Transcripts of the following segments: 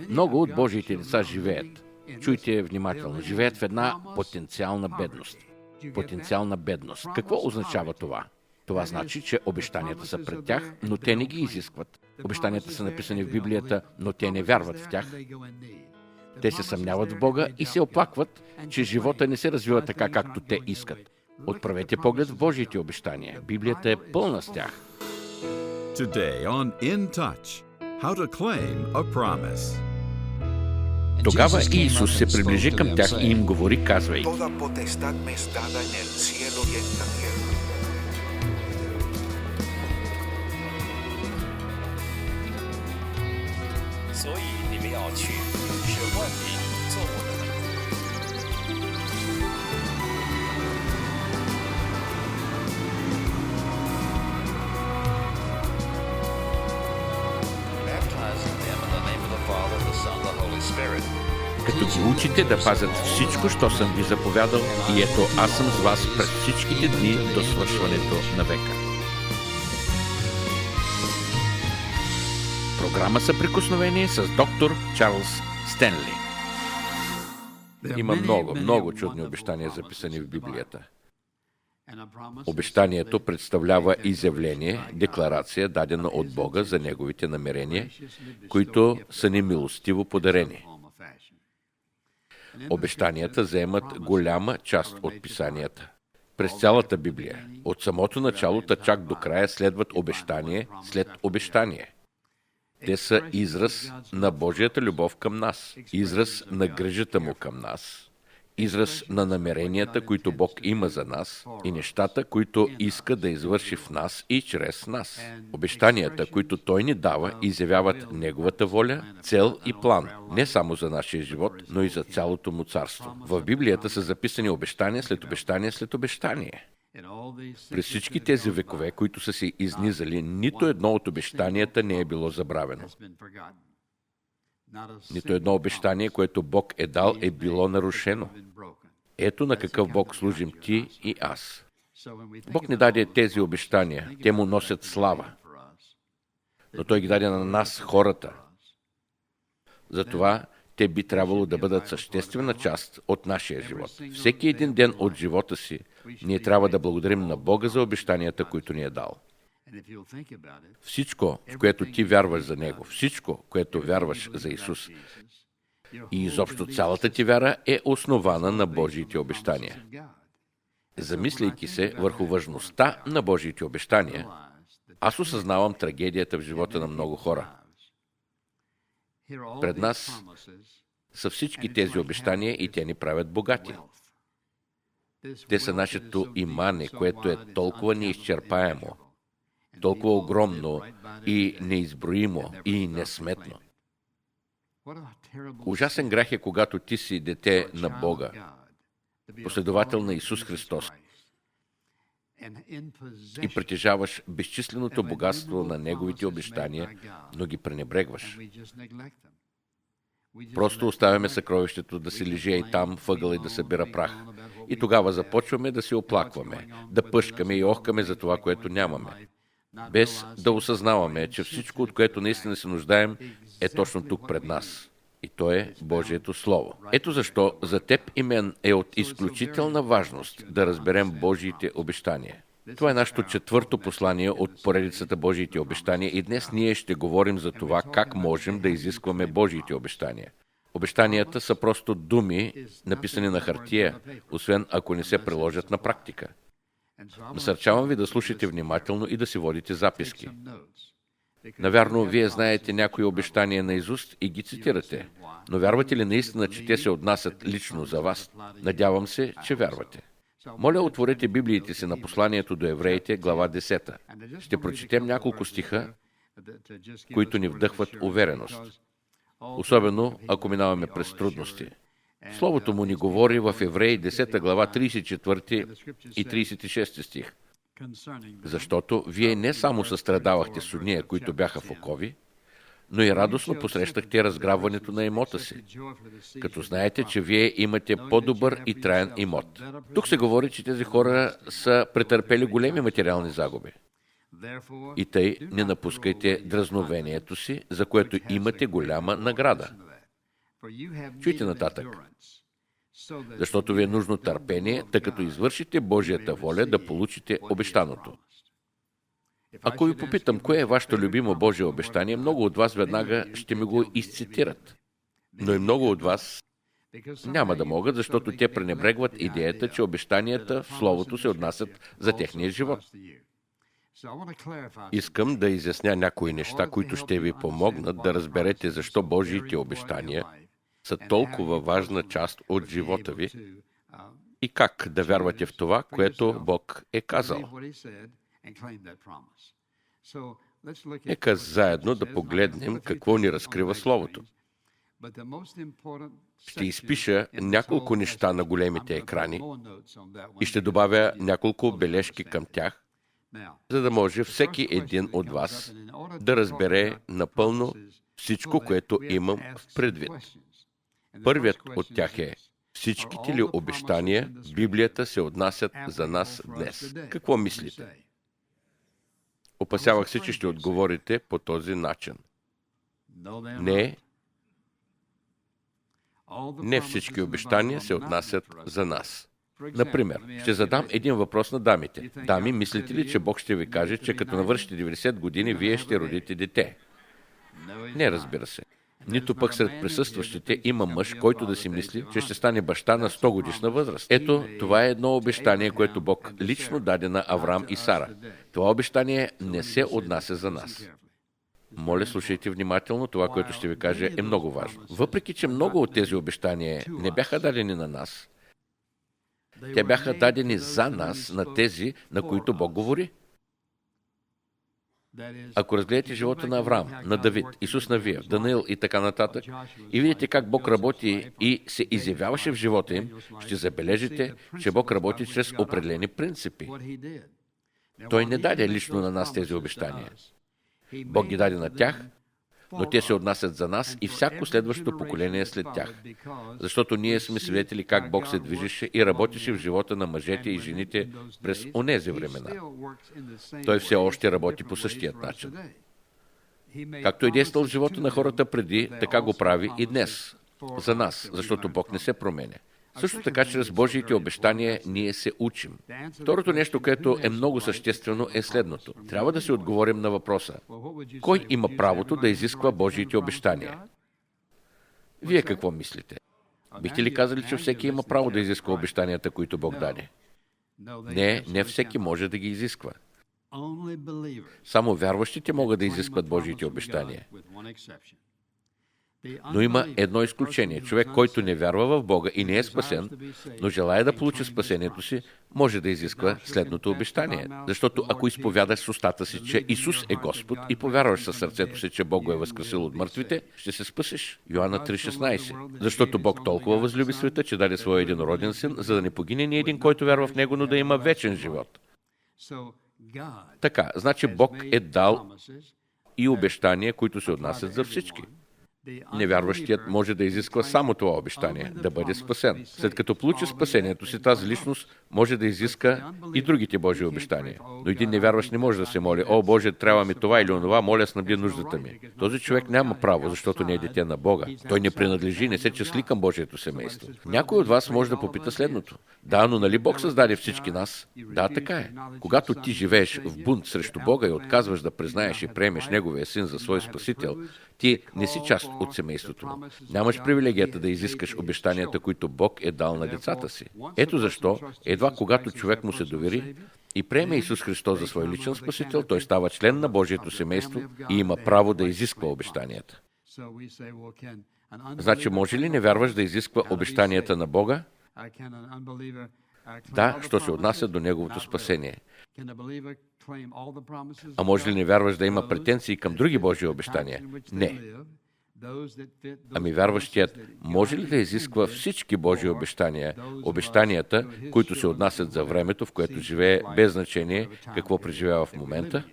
Много от Божиите деца живеят. Чуйте внимателно. Живеят в една потенциална бедност. Потенциална бедност. Какво означава това? Това значи, че обещанията са пред тях, но те не ги изискват. Обещанията са написани в Библията, но те не вярват в тях. Те се съмняват в Бога и се оплакват, че живота не се развива така, както те искат. Отправете поглед в Божиите обещания. Библията е пълна с тях. Today on In Touch, how to claim a promise. Тогава Исус се приближи към тях и им говори, казвай: Toda potestad me es dada en el cielo y en la tierra. Като ги учите да пазят всичко, що съм ви заповядал, и ето аз съм с вас през всичките дни до свършването на века. Програма Съприкосновение с доктор Чарлз Стенли. Има много чудни обещания, записани в Библията. Обещанието представлява изявление, декларация, дадена от Бога за Неговите намерения, които са ни милостиво подарени. Обещанията заемат голяма част от писанията. През цялата Библия, от самото начало чак до края, следват обещание след обещание. Те са израз на Божията любов към нас, израз на грижата Му към нас, израз на намеренията, които Бог има за нас и нещата, които иска да извърши в нас и чрез нас. Обещанията, които Той ни дава, изявяват Неговата воля, цел и план, не само за нашия живот, но и за цялото Му царство. В Библията са записани обещания след обещание след обещание. През всички тези векове, които са се изнизали, нито едно от обещанията не е било забравено. Нито едно обещание, което Бог е дал, е било нарушено. Ето на какъв Бог служим ти и аз. Бог ни даде тези обещания. Те Му носят слава. Но Той ги даде на нас, хората. Затова те би трябвало да бъдат съществена част от нашия живот. Всеки един ден от живота си ние трябва да благодарим на Бога за обещанията, които ни е дал. Всичко, в което ти вярваш за Него, всичко, което вярваш за Исус и изобщо цялата ти вяра е основана на Божиите обещания. Замисляйки се върху важността на Божиите обещания, аз осъзнавам трагедията в живота на много хора. Пред нас са всички тези обещания и те ни правят богати. Те са нашето имане, което е толкова неизчерпаемо, толкова огромно и неизброимо и несметно. Ужасен грях е, когато ти си дете на Бога, последовател на Исус Христос, и притежаваш безчисленото богатство на Неговите обещания, но ги пренебрегваш. Просто оставяме съкровището да се лежи и там въгъла и да събира прах. И тогава започваме да се оплакваме, да пъшкаме и охкаме за това, което нямаме, без да осъзнаваме, че всичко, от което наистина се нуждаем, е точно тук пред нас. И то е Божието Слово. Ето защо за теб и мен е от изключителна важност да разберем Божиите обещания. Това е нашето четвърто послание от поредицата Божиите обещания и днес ние ще говорим за това как можем да изискваме Божиите обещания. Обещанията са просто думи, написани на хартия, освен ако не се приложат на практика. Насърчавам ви да слушате внимателно и да си водите записки. Навярно, вие знаете някои обещания наизуст и ги цитирате, но вярвате ли наистина, че те се отнасят лично за вас? Надявам се, че вярвате. Моля, отворете Библиите си на посланието до евреите, глава 10. Ще прочетем няколко стиха, които ни вдъхват увереност. Особено, ако минаваме през трудности. Словото Му ни говори в Евреи 10 глава 34 и 36 стих. Защото вие не само състрадавахте с ония, които бяха в окови, но и радостно посрещахте разграбването на имота си, като знаете, че вие имате по-добър и траен имот. Тук се говори, че тези хора са претърпели големи материални загуби. И тъй не напускайте дразновението си, за което имате голяма награда. Чуйте нататък. Защото ви е нужно търпение, тъй като извършите Божията воля да получите обещаното. Ако ви попитам, кое е вашето любимо Божие обещание, много от вас веднага ще ми го изцитират. Но и много от вас няма да могат, защото те пренебрегват идеята, че обещанията в Словото се отнасят за техния живот. Искам да изясня някои неща, които ще ви помогнат да разберете защо Божиите обещания са толкова важна част от живота ви и как да вярвате в това, което Бог е казал. Нека заедно да погледнем какво ни разкрива Словото. Ще изпиша няколко неща на големите екрани и ще добавя няколко бележки към тях, за да може всеки един от вас да разбере напълно всичко, което имам в предвид. Първият от тях е: всичките ли обещания в Библията се отнасят за нас днес? Какво мислите? Опасявах се, че ще отговорите по този начин. Не всички обещания се отнасят за нас. Например, ще задам един въпрос на дамите. Дами, мислите ли, че Бог ще ви каже, че като навършите 90 години, вие ще родите дете? Не, разбира се. Нито пък сред присъстващите има мъж, който да си мисли, че ще стане баща на 100 годишна възраст. Ето, това е едно обещание, което Бог лично даде на Авраам и Сара. Това обещание не се отнася за нас. Моля, слушайте внимателно, това, което ще ви кажа, е много важно. Въпреки че много от тези обещания не бяха дадени на нас, те бяха дадени за нас, на тези, на които Бог говори. Ако разгледате живота на Авраам, на Давид, Исус Навия, Даниил и така нататък, и видите как Бог работи и се изявяваше в живота им, ще забележите, че Бог работи чрез определени принципи. Той не даде лично на нас тези обещания. Бог ги даде на тях, но те се отнасят за нас и всяко следващо поколение след тях. Защото ние сме свидетели как Бог се движеше и работеше в живота на мъжете и жените през онези времена. Той все още работи по същият начин. Както е действал в живота на хората преди, така го прави и днес. За нас, защото Бог не се променя. Също така, чрез Божиите обещания ние се учим. Второто нещо, което е много съществено, е следното. Трябва да си отговорим на въпроса: кой има правото да изисква Божиите обещания? Вие какво мислите? Бихте ли казали, че всеки има право да изисква обещанията, които Бог даде? Не всеки може да ги изисква. Само вярващите могат да изискват Божиите обещания. Но има едно изключение. Човек, който не вярва в Бога и не е спасен, но желая да получи спасението си, може да изисква следното обещание. Защото ако изповядаш с устата си, че Исус е Господ и повярваш със сърцето си, че Бог го е възкресил от мъртвите, ще се спасиш. Йоанна 3,16. Защото Бог толкова възлюби света, че даде своя единороден син, за да не погине ни един, който вярва в Него, но да има вечен живот. Така, значи Бог е дал и обещания, които се отнасят за всички. Невярващият може да изисква само това обещание, да бъде спасен. След като получи спасението си, тази личност може да изиска и другите Божии обещания. Но един невярващ не може да се моли: о, Боже, трябва ми това или онова, моля, снабди нуждата ми. Този човек няма право, защото не е дете на Бога. Той не принадлежи, не се числи към Божието семейство. Някой от вас може да попита следното: да, но нали Бог създаде всички нас? Да, така е. Когато ти живееш в бунт срещу Бога и отказваш да признаеш и приемеш Неговия син за свой спасител, ти не си част от семейството му. Нямаш привилегията да изискаш обещанията, които Бог е дал на децата си. Ето защо, едва когато човек му се довери и приеме Исус Христос за свой личен спасител, той става член на Божието семейство и има право да изисква обещанията. Значи, може ли невярваш да изисква обещанията на Бога? Да, що се отнася до Неговото спасение. А може ли невярваш да има претенции към други Божии обещания? Не. Ами вярващият може ли да изисква всички Божии обещания, обещанията, които се отнасят за времето, в което живее, без значение какво преживява в момента?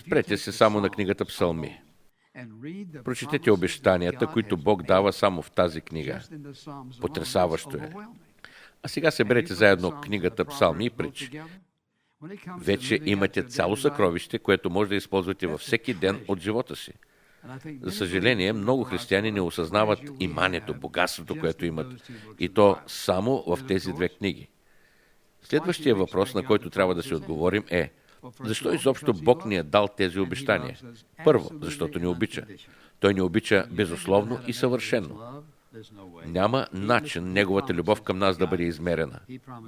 Спрете се само на книгата Псалми. Прочетете обещанията, които Бог дава само в тази книга. Потресаващо е. А сега съберете заедно книгата Псалми и Притчи. Вече имате цяло съкровище, което може да използвате във всеки ден от живота си. За съжаление, много християни не осъзнават иманието, богатството, което имат, и то само в тези две книги. Следващия въпрос, на който трябва да си отговорим, е: защо изобщо Бог ни е дал тези обещания? Първо, защото ни обича. Той ни обича безусловно и съвършено. Няма начин Неговата любов към нас да бъде измерена.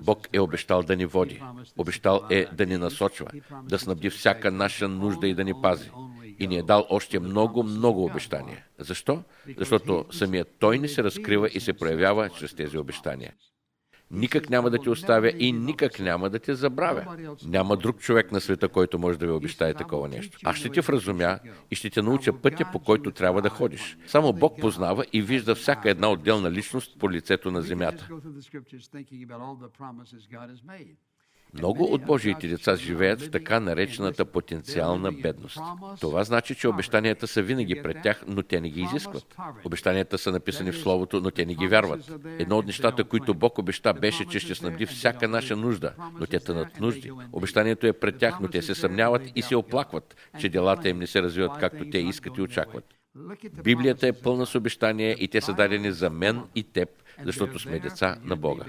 Бог е обещал да ни води. Обещал е да ни насочва, да снабди всяка наша нужда и да ни пази. И ни е дал още много, много обещания. Защо? Защото самият Той ни се разкрива и се проявява чрез тези обещания. Никак няма да те оставя и никак няма да те забравя. Няма друг човек на света, който може да ви обещае такова нещо. Аз ще те вразумя и ще те науча пътя, по който трябва да ходиш. Само Бог познава и вижда всяка една отделна личност по лицето на земята. Много от Божиите деца живеят в така наречената потенциална бедност. Това значи, че обещанията са винаги пред тях, но те не ги изискват. Обещанията са написани в Словото, но те не ги вярват. Едно от нещата, които Бог обеща, беше, че ще снабди всяка наша нужда, но те тънат нужди. Обещанието е пред тях, но те се съмняват и се оплакват, че делата им не се развиват както те искат и очакват. Библията е пълна с обещания и те са дадени за мен и теб, защото сме деца на Бога.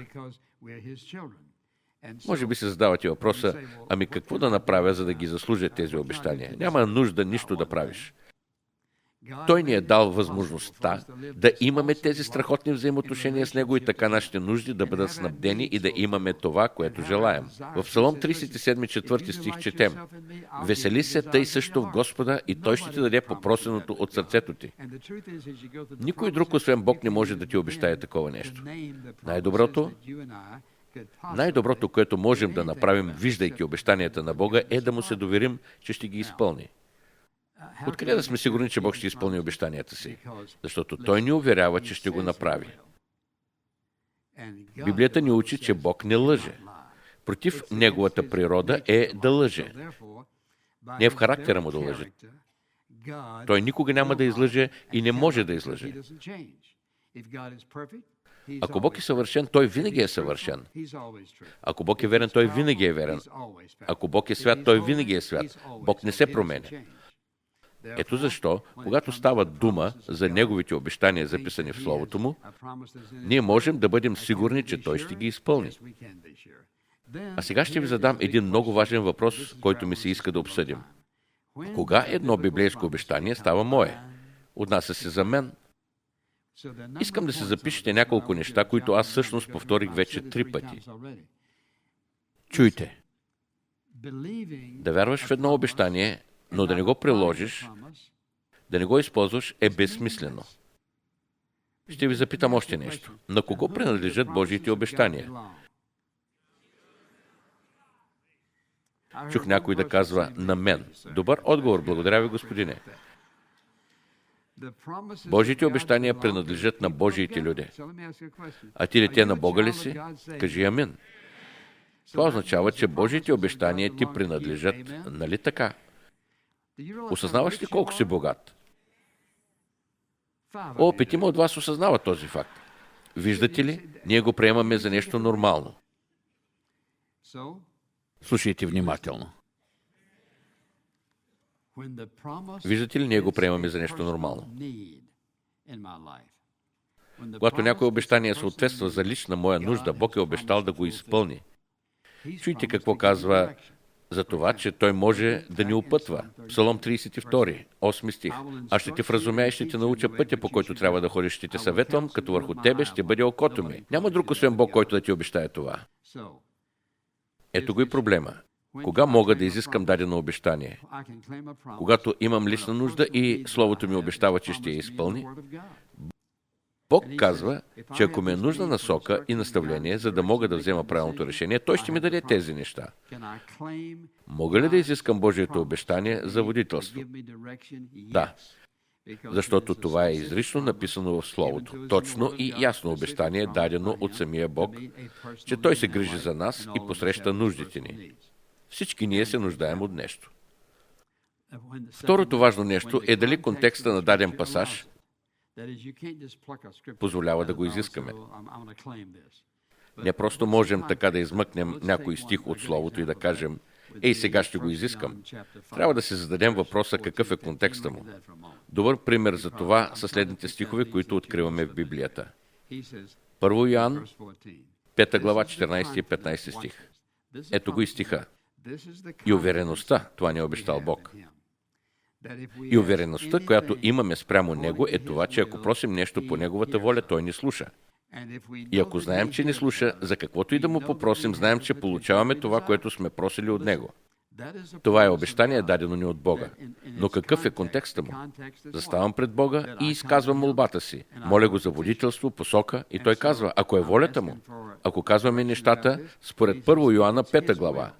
Може би се задавате въпроса: ами какво да направя, за да ги заслужа тези обещания? Няма нужда нищо да правиш. Той ни е дал възможността да имаме тези страхотни взаимоотношения с Него и така нашите нужди да бъдат снабдени и да имаме това, което желаем. В Псалом 37, 4 стих четем: «Весели се тъй също в Господа и Той ще ти даде попросеното от сърцето ти». Никой друг, освен Бог, не може да ти обещае такова нещо. Най-доброто, което можем да направим, виждайки обещанията на Бога, е да Му се доверим, че ще ги изпълни. Откъде да сме сигурни, че Бог ще изпълни обещанията си? Защото Той ни уверява, че ще го направи. Библията ни учи, че Бог не лъже. Против Неговата природа е да лъже. Не е в характера Му да лъже. Той никога няма да излъже и не може да излъже. Ако Бог е съвършен, Той винаги е съвършен. Ако Бог е верен, Той винаги е верен. Ако Бог е свят, Той винаги е свят. Бог не се променя. Ето защо, когато става дума за Неговите обещания, записани в Словото Му, ние можем да бъдем сигурни, че Той ще ги изпълни. А сега ще ви задам един много важен въпрос, който ми се иска да обсъдим. Кога едно библейско обещание става мое? Отнася се за мен. Искам да се запишете няколко неща, които аз всъщност повторих вече 3 пъти. Чуйте. Да вярваш в едно обещание, но да не го приложиш, да не го използваш, е безсмислено. Ще ви запитам още нещо. На кого принадлежат Божиите обещания? Чух някой да казва: на мен. Добър отговор, благодаря ви, господине. Божиите обещания принадлежат на Божиите люди. А ти дете на Бога ли си? Кажи амин. Това означава, че Божиите обещания ти принадлежат, нали така? Осъзнаваш ли колко си богат? Петима от вас осъзнават този факт. Виждате ли? Ние го приемаме за нещо нормално. Слушайте внимателно. Виждате ли, ние го приемаме за нещо нормално. Когато някое обещание съответства за лична моя нужда, Бог е обещал да го изпълни. Чуйте какво казва за това, че Той може да ни опътва. Псалом 32, 8 стих. Аз ще те вразумя и ще те науча пътя, по който трябва да ходиш. Ще те съветвам, като върху тебе ще бъде окото ми. Няма друг освен Бог, който да ти обещае това. Ето го и проблема. Кога мога да изискам дадено обещание? Когато имам лична нужда и Словото ми обещава, че ще я изпълни. Бог казва, че ако ми е нужна насока и наставление, за да мога да взема правилното решение, Той ще ми даде тези неща. Мога ли да изискам Божието обещание за водителство? Да. Защото това е изрично написано в Словото. Точно и ясно обещание, дадено от самия Бог, че Той се грижи за нас и посреща нуждите ни. Всички ние се нуждаем от нещо. Второто важно нещо е дали контекста на даден пасаж позволява да го изискаме. Не просто можем така да измъкнем някой стих от Словото и да кажем: Ей, сега ще го изискам. Трябва да си зададем въпроса какъв е контекста му. Добър пример за това са следните стихове, които откриваме в Библията. 1 Йоан, 5 глава, 14 и 15 стих. Ето го и стиха. И увереността, това ни е обещал Бог. И увереността, която имаме спрямо Него, е това, че ако просим нещо по Неговата воля, Той ни слуша. И ако знаем, че ни слуша, за каквото и да му попросим, знаем, че получаваме това, което сме просили от Него. Това е обещание, дадено ни от Бога. Но какъв е контекста му? Заставам пред Бога и изказвам молбата си. Моля го за водителство, посока, и Той казва, ако е волята му. Ако казваме нещата, според 1 Йоанна 5 глава,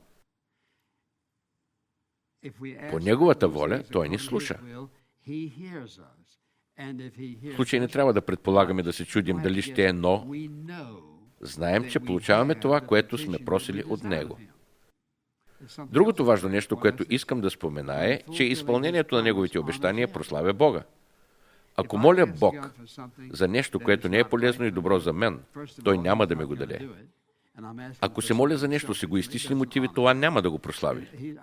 по Неговата воля, Той ни слуша. В случай не трябва да предполагаме да се чудим дали ще е но. Знаем, че получаваме това, което сме просили от Него. Другото важно нещо, което искам да спомена е, че изпълнението на Неговите обещания прославя Бога. Ако моля Бог за нещо, което не е полезно и добро за мен, Той няма да ме го даде. Ако се моля за нещо с егоистични мотиви, това няма да го прослави.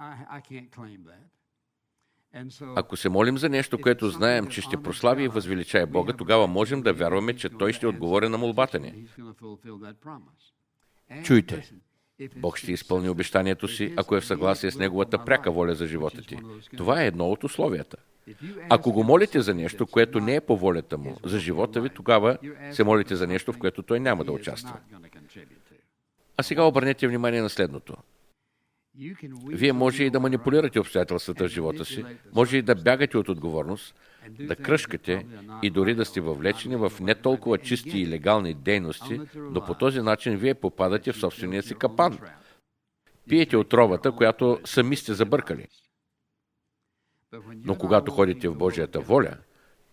Ако се молим за нещо, което знаем, че ще прослави и възвеличае Бога, тогава можем да вярваме, че Той ще отговори на молбата ни. Чуйте, Бог ще изпълни обещанието си, ако е в съгласие с Неговата пряка воля за живота ти. Това е едно от условията. Ако го молите за нещо, което не е по волята Му за живота ви, тогава се молите за нещо, в което Той няма да участва. А сега обърнете внимание на следното. Вие може и да манипулирате обстоятелствата в живота си, може и да бягате от отговорност, да кръшкате и дори да сте въвлечени в не толкова чисти и легални дейности, но по този начин вие попадате в собствения си капан. Пиете отровата, която сами сте забъркали. Но когато ходите в Божията воля,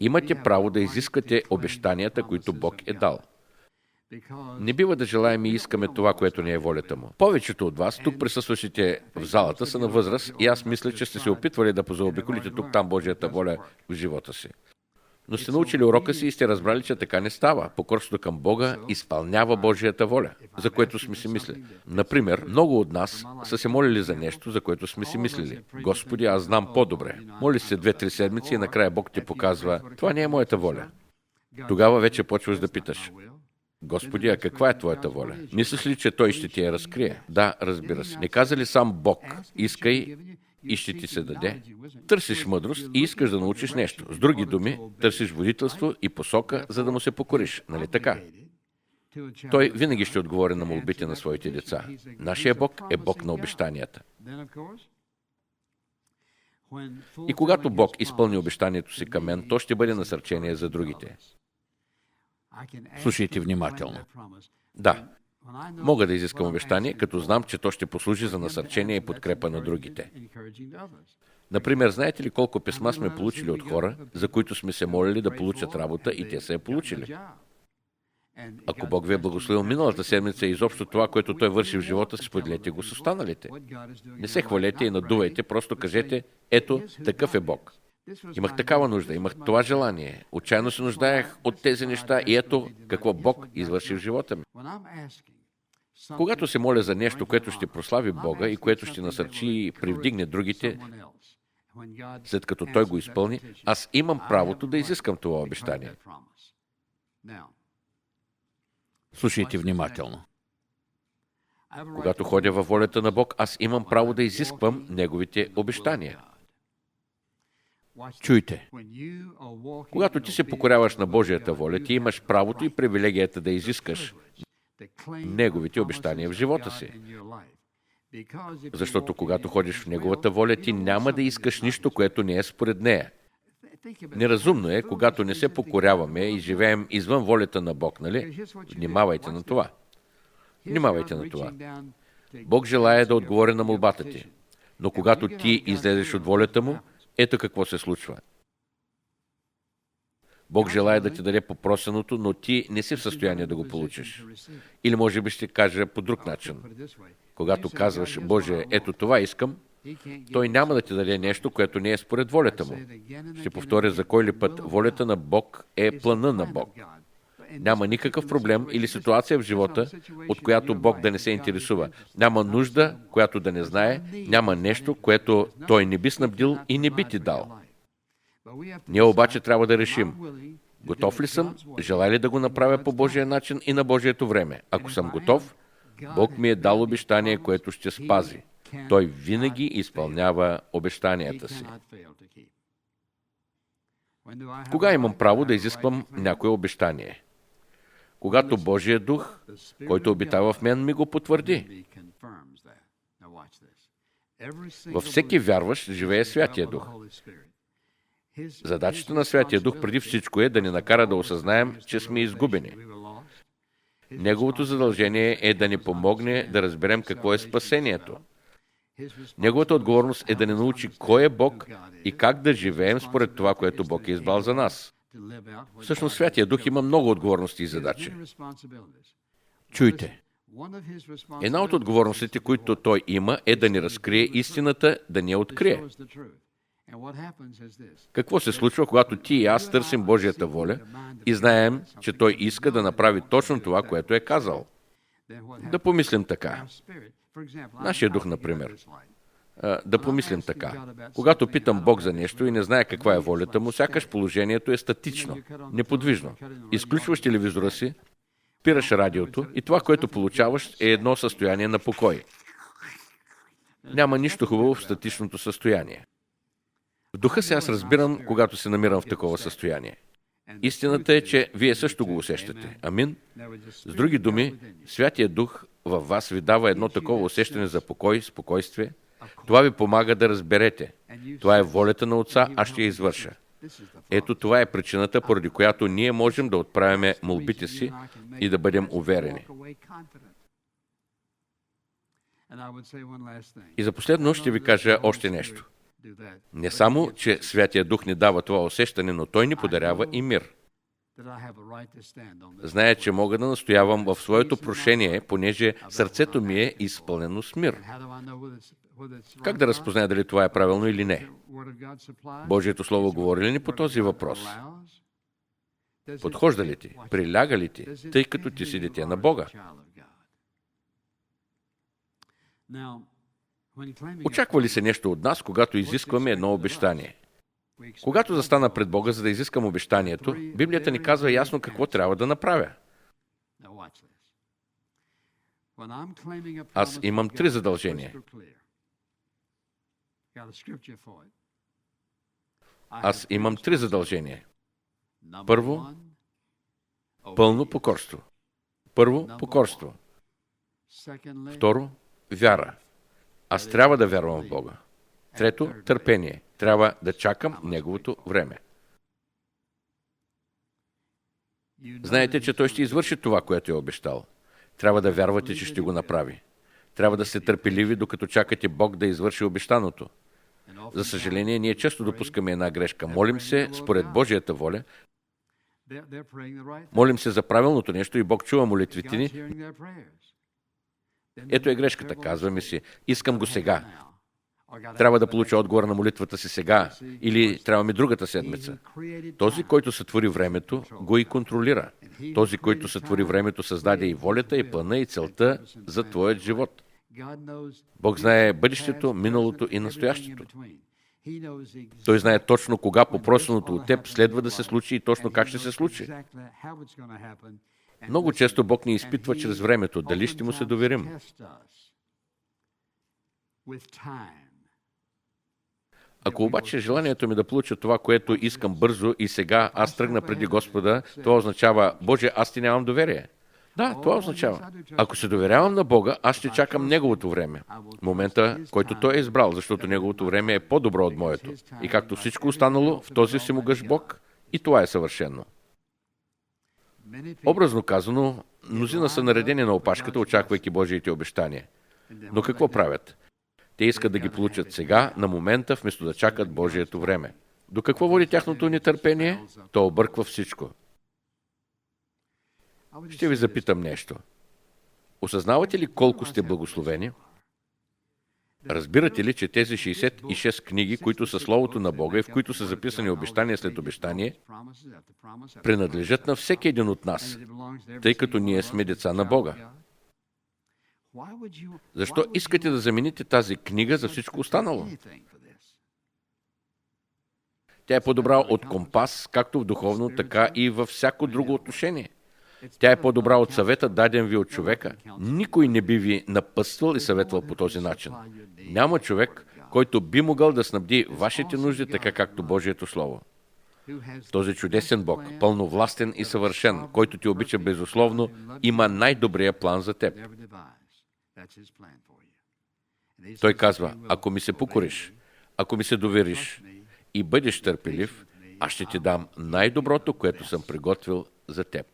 имате право да изискате обещанията, които Бог е дал. Не бива да желаем и искаме това, което не е волята Му. Повечето от вас, тук присъстващите в залата, са на възраст и аз мисля, че сте се опитвали да позаобиколите тук-там Божията воля в живота си. Но сте научили урока си и сте разбрали, че така не става. Покорството към Бога изпълнява Божията воля, за което сме си мислили. Например, много от нас са се молили за нещо, за което сме си мислили. Господи, аз знам по-добре. Моли се 2-3 седмици и накрая Бог ти показва, това не е моята воля. Тогава вече почваш да питаш, Господи, а каква е Твоята воля? Мислиш ли, че Той ще ти я разкрие? Да, разбира се. Не каза ли сам Бог, искай и ще ти се даде? Търсиш мъдрост и искаш да научиш нещо. С други думи, търсиш водителство и посока, за да му се покориш. Нали така? Той винаги ще отговори на молбите на своите деца. Нашия Бог е Бог на обещанията. И когато Бог изпълни обещанието си към мен, то ще бъде насърчение за другите. Слушайте внимателно. Да, мога да изискам обещание, като знам, че то ще послужи за насърчение и подкрепа на другите. Например, знаете ли колко писма сме получили от хора, за които сме се молили да получат работа и те са я получили? Ако Бог ви е благословил миналата седмица и изобщо това, което Той върши в живота, споделете го с останалите. Не се хвалете и надувайте, просто кажете, ето, такъв е Бог. Имах такава нужда, имах това желание. Отчаяно се нуждаех от тези неща и ето какво Бог извърши в живота ми. Когато се моля за нещо, което ще прослави Бога и което ще насърчи и привдигне другите, след като Той го изпълни, аз имам правото да изискам това обещание. Слушайте внимателно. Когато ходя във волята на Бог, аз имам право да изисквам Неговите обещания. Чуйте. Когато ти се покоряваш на Божията воля, ти имаш правото и привилегията да изискаш Неговите обещания в живота си. Защото когато ходиш в Неговата воля, ти няма да искаш нищо, което не е според нея. Неразумно е, когато не се покоряваме и живеем извън волята на Бог, нали? Внимавайте на това. Внимавайте на това. Бог желае да отговори на молбата ти. Но когато ти излезеш от волята Му, ето какво се случва. Бог желае да ти даде попросеното, но ти не си в състояние да го получиш. Или може би ще кажа по друг начин. Когато казваш, Боже, ето това искам, Той няма да ти даде нещо, което не е според волята Му. Ще повторя за кой ли път, волята на Бог е плана на Бог. Няма никакъв проблем или ситуация в живота, от която Бог да не се интересува. Няма нужда, която да не знае, няма нещо, което Той не би снабдил и не би ти дал. Ние обаче трябва да решим: готов ли съм, желая ли да го направя по Божия начин и на Божието време? Ако съм готов, Бог ми е дал обещание, което ще спази. Той винаги изпълнява обещанията си. Кога имам право да изисквам някое обещание? Когато Божия дух, който обитава в мен, ми го потвърди. Във всеки вярващ живее Святия Дух. Задачата на Святия Дух преди всичко е да ни накара да осъзнаем, че сме изгубени. Неговото задължение е да ни помогне да разберем какво е спасението. Неговата отговорност е да ни научи кой е Бог и как да живеем според това, което Бог е избрал за нас. Всъщност, Святия Дух има много отговорности и задачи. Чуйте. Една от отговорностите, които Той има, е да ни разкрие истината, да ни я открие. Какво се случва, когато ти и аз търсим Божията воля и знаем, че Той иска да направи точно това, което е казал? Да помислим така. Нашия дух, например. Да помислим така. Когато питам Бог за нещо и не знае каква е волята му, сякаш положението е статично, неподвижно. Изключваш телевизора си, спираш радиото и това, което получаваш, е едно състояние на покой. Няма нищо хубаво в статичното състояние. В духа си аз разбирам, когато се намирам в такова състояние. Истината е, че вие също го усещате. Амин? С други думи, Святия Дух във вас ви дава едно такова усещане за покой, спокойствие. Това ви помага да разберете. Това е волята на Отца, аз ще я извърша. Ето това е причината, поради която ние можем да отправяме молбите си и да бъдем уверени. И за последно ще ви кажа още нещо. Не само, че Святия Дух ни дава това усещане, но Той ни подарява и мир. Зная, че мога да настоявам в своето прошение, понеже сърцето ми е изпълнено с мир. Как да разпозная дали това е правилно или не? Божието Слово говори ли ни по този въпрос? Подхожда ли ти? Приляга ли ти, тъй като ти си дете на Бога? Очаква ли се нещо от нас, когато изискваме едно обещание? Когато застана пред Бога, за да изискам обещанието, Библията ни казва ясно какво трябва да направя. Аз имам 3 задължения. Аз имам 3 задължения. Първо, пълно покорство. Първо, покорство. Второ, вяра. Аз трябва да вярвам в Бога. Трето, търпение. Трябва да чакам Неговото време. Знаете, че Той ще извърши това, което е обещал. Трябва да вярвате, че ще го направи. Трябва да сте търпеливи, докато чакате Бог да извърши обещаното. За съжаление, ние често допускаме една грешка. Молим се според Божията воля, молим се за правилното нещо и Бог чува молитвите ни. Ето е грешката. Казваме си, искам го сега. Трябва да получа отговор на молитвата си сега или трябва ми другата седмица. Този, който сътвори времето, го и контролира. Този, който сътвори времето, създаде и волята, и плана, и целта за твоят живот. Бог знае бъдещето, миналото и настоящето. Той знае точно кога попросеното от теб следва да се случи и точно как ще се случи. Много често Бог ни изпитва чрез времето, дали ще му се доверим. Ако обаче желанието ми да получа това, което искам бързо и сега аз тръгна преди Господа, това означава, Боже, аз ти нямам доверие. Да, това означава. Ако се доверявам на Бога, аз ще чакам Неговото време. Момента, който Той е избрал, защото Неговото време е по-добро от моето. И както всичко останало, в този всемогъщ Бог, и това е съвършено. Образно казано, мнозина са наредени на опашката, очаквайки Божиите обещания. Но какво правят? Те искат да ги получат сега, на момента, вместо да чакат Божието време. До какво води тяхното нетърпение? То обърква всичко. Ще ви запитам нещо. Осъзнавате ли колко сте благословени? Разбирате ли, че тези 66 книги, които са Словото на Бога и в които са записани обещания след обещание, принадлежат на всеки един от нас, тъй като ние сме деца на Бога? Защо искате да замените тази книга за всичко останало? Тя е по-добра от компас, както в духовно, така и във всяко друго отношение. Тя е по-добра от съвета, даден ви от човека. Никой не би ви напътствал и съветвал по този начин. Няма човек, който би могъл да снабди вашите нужди така, както Божието Слово. Този чудесен Бог, пълновластен и съвършен, който ти обича безусловно, има най-добрия план за теб. Той казва, ако ми се покориш, ако ми се довериш и бъдеш търпелив, аз ще ти дам най-доброто, което съм приготвил за теб.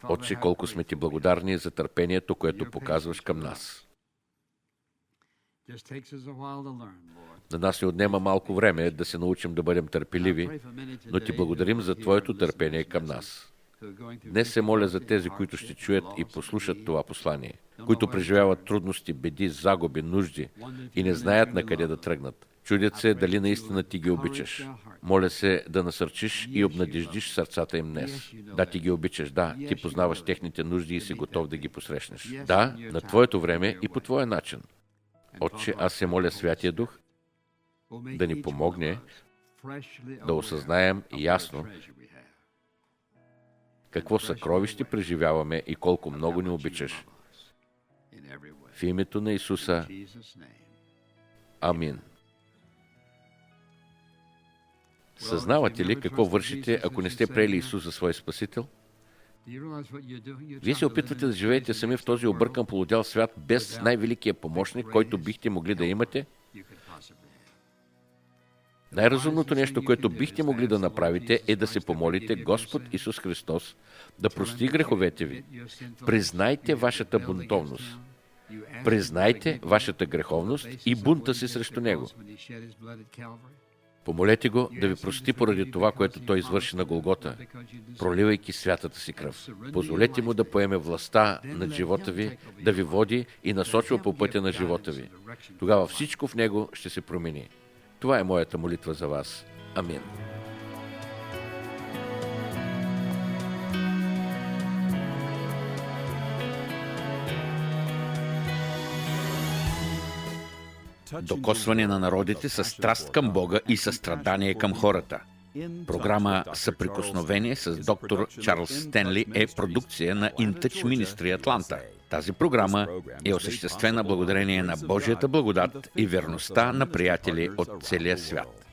Отче, колко сме ти благодарни за търпението, което показваш към нас. На нас ни отнема малко време да се научим да бъдем търпеливи, но ти благодарим за твоето търпение към нас. Днес се моля за тези, които ще чуят и послушат това послание, които преживяват трудности, беди, загуби, нужди и не знаят на къде да тръгнат. Чудят се дали наистина ти ги обичаш. Моля се да насърчиш и обнадеждиш сърцата им днес. Да, ти ги обичаш, да, ти познаваш техните нужди и си готов да ги посрещнеш. Да, на твоето време и по твоя начин. Отче, аз се моля Святия Дух да ни помогне да осъзнаем ясно какво съкровище преживяваме и колко много ни обичаш. В името на Исуса. Амин. Съзнавате ли какво вършите, ако не сте приели Исус за свой Спасител? Вие се опитвате да живеете сами в този объркан полудял свят без най-великия помощник, който бихте могли да имате? Най-разумното нещо, което бихте могли да направите, е да се помолите Господ Исус Христос да прости греховете ви. Признайте вашата бунтовност. Признайте вашата греховност и бунта си срещу Него. Помолете Го да ви прости поради това, което Той извърши на Голгота, проливайки святата си кръв. Позволете Му да поеме властта над живота ви, да ви води и насочва по пътя на живота ви. Тогава всичко в Него ще се промени. Това е моята молитва за вас. Амин. Докосване на народите със страст към Бога и състрадание към хората. Програма Съприкосновение с доктор Чарлз Стенли е продукция на InTouch Ministry Атланта. Тази програма е осъществена благодарение на Божията благодат и верността на приятели от целия свят.